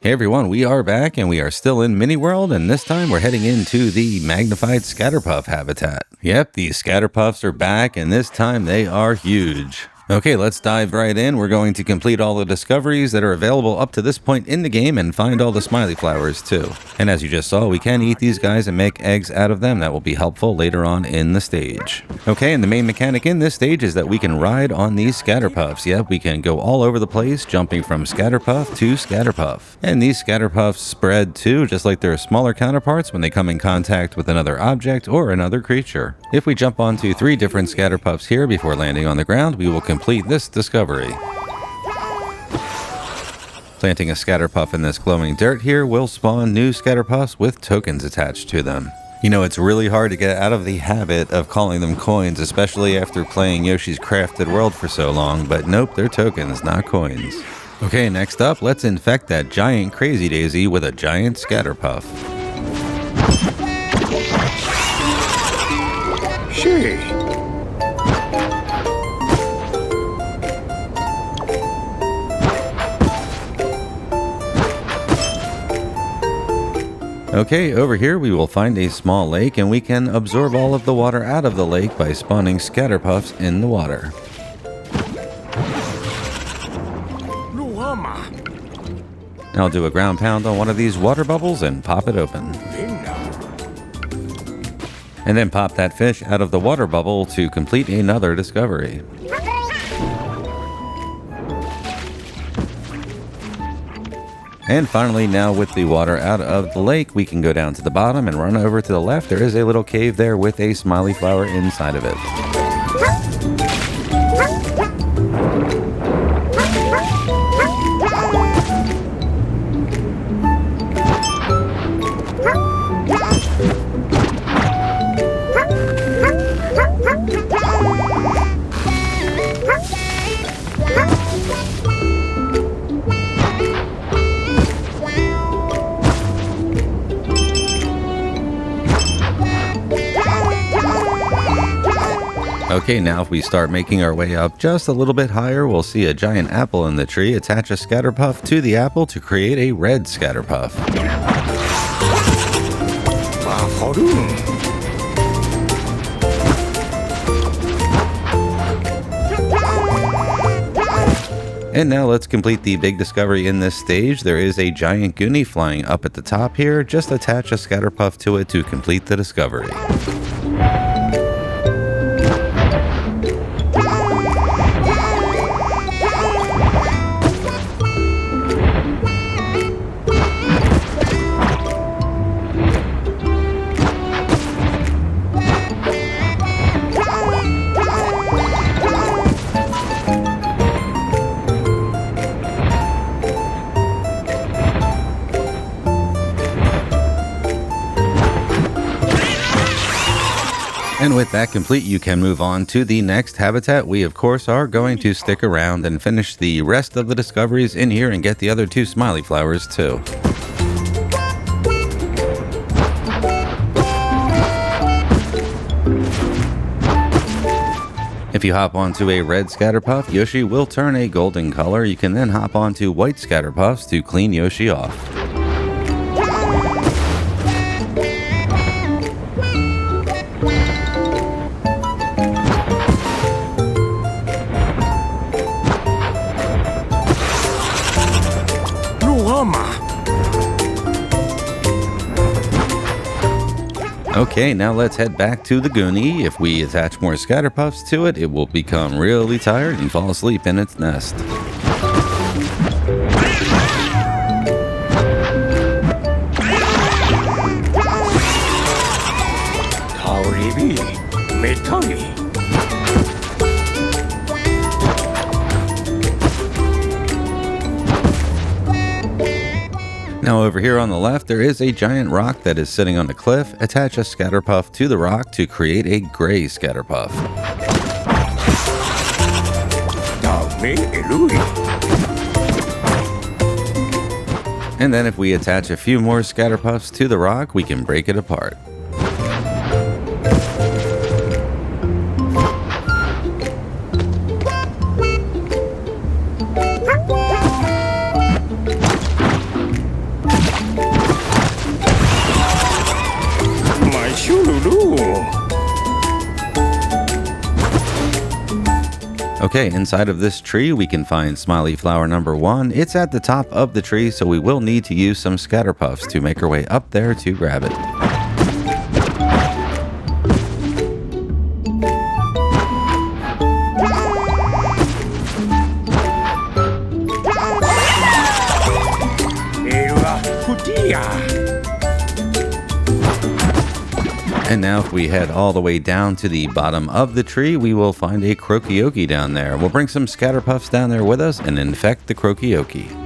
Hey everyone, we are back and we are still in Miniworld, and this time we're heading into the Magnified Scatterpuff Habitat. Yep, the Scatterpuffs are back and this time they are huge. Okay, let's dive right in. We're going to complete all the discoveries that are available up to this point in the game and find all the Smiley Flowers too. And as you just saw, we can eat these guys and make eggs out of them. That will be helpful later on in the stage. Okay, and the main mechanic in this stage is that we can ride on these Scatterpuffs. Yep, we can go all over the place, jumping from Scatterpuff to Scatterpuff. And these Scatterpuffs spread too, just like their smaller counterparts when they come in contact with another object or another creature. If we jump onto 3 different Scatterpuffs here before landing on the ground, we will complete this discovery. Planting a Scatterpuff in this glowing dirt here will spawn new Scatterpuffs with tokens attached to them. You know, it's really hard to get out of the habit of calling them coins, especially after playing Yoshi's Crafted World for so long, but nope, they're tokens, not coins. Okay, next up, let's infect that giant Crazee Dayzee with a giant Scatterpuff. She. Okay, over here we will find a small lake and we can absorb all of the water out of the lake by spawning Scatterpuffs in the water. I'll do a ground pound on one of these water bubbles and pop it open. And then pop that fish out of the water bubble to complete another discovery. And finally, now with the water out of the lake, we can go down to the bottom and run over to the left. There is a little cave there with a Smiley Flower inside of it. Okay, now if we start making our way up just a little bit higher, we'll see a giant apple in the tree. Attach a Scatterpuff to the apple to create a red Scatterpuff. And now let's complete the big discovery in this stage. There is a giant Goonie flying up at the top here. Just attach a Scatterpuff to it to complete the discovery. And with that complete, you can move on to the next habitat. We, of course, are going to stick around and finish the rest of the discoveries in here and get the other 2 Smiley Flowers, too. If you hop onto a red Scatterpuff, Yoshi will turn a golden color. You can then hop onto white Scatterpuffs to clean Yoshi off. Okay, now let's head back to the Goonie. If we attach more Scatterpuffs to it, it will become really tired and fall asleep in its nest. Now over here on the left, there is a giant rock that is sitting on the cliff. Attach a Scatterpuff to the rock to create a gray Scatterpuff. And then if we attach a few more Scatterpuffs to the rock, we can break it apart. Okay, inside of this tree, we can find Smiley Flower number 1. It's at the top of the tree, so we will need to use some Scatterpuffs to make our way up there to grab it. And now if we head all the way down to the bottom of the tree, we will find a Croakaoke down there. We'll bring some Scatterpuffs down there with us and infect the Croakaoke.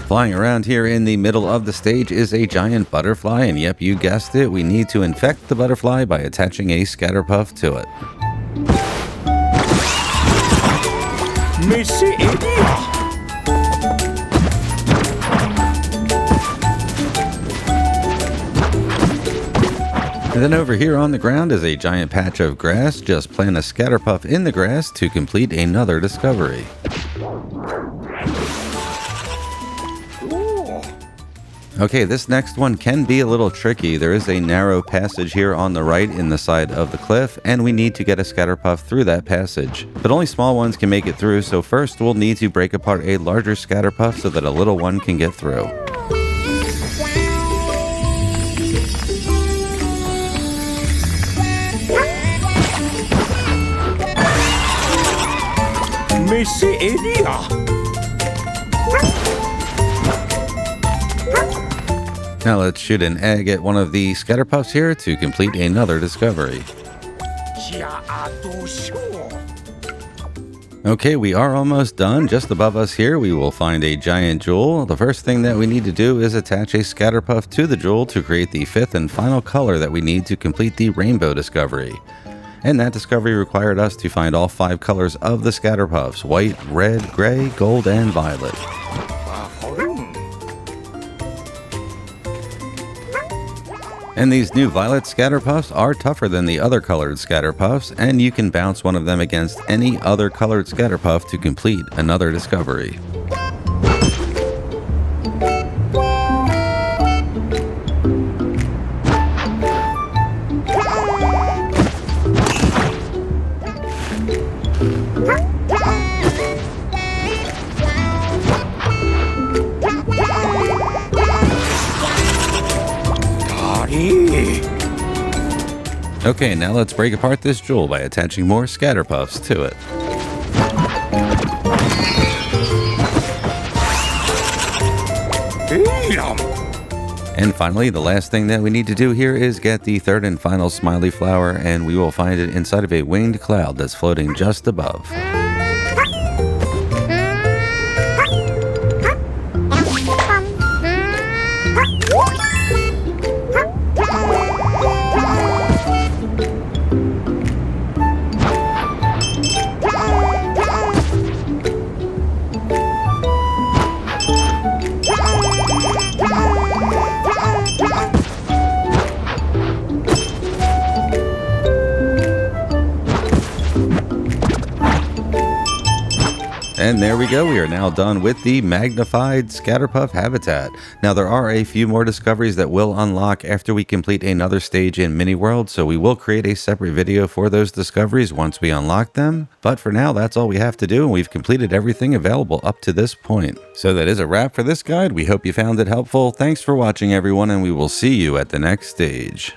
Flying around here in the middle of the stage is a giant butterfly, and yep, you guessed it, we need to infect the butterfly by attaching a Scatterpuff to it. And then over here on the ground is a giant patch of grass. Just plant a Scatterpuff in the grass to complete another discovery. Okay, this next one can be a little tricky. There is a narrow passage here on the right in the side of the cliff, and we need to get a Scatterpuff through that passage. But only small ones can make it through, so first we'll need to break apart a larger Scatterpuff so that a little one can get through. Now let's shoot an egg at one of the Scatterpuffs here to complete another discovery. Okay, we are almost done. Just above us here, we will find a giant jewel. The first thing that we need to do is attach a Scatterpuff to the jewel to create the fifth and final color that we need to complete the rainbow discovery. And that discovery required us to find all 5 colors of the Scatterpuffs: white, red, gray, gold, and violet. And these new violet Scatterpuffs are tougher than the other colored Scatterpuffs, and you can bounce one of them against any other colored Scatterpuff to complete another discovery. Okay, now let's break apart this jewel by attaching more Scatterpuffs to it. And finally, the last thing that we need to do here is get the third and final Smiley Flower, and we will find it inside of a winged cloud that's floating just above. And there we go, we are now done with the Magnified Scatterpuff Habitat. Now there are a few more discoveries that will unlock after we complete another stage in Miniworld, so we will create a separate video for those discoveries once we unlock them. But for now, that's all we have to do, and we've completed everything available up to this point. So that is a wrap for this guide. We hope you found it helpful. Thanks for watching everyone, and we will see you at the next stage.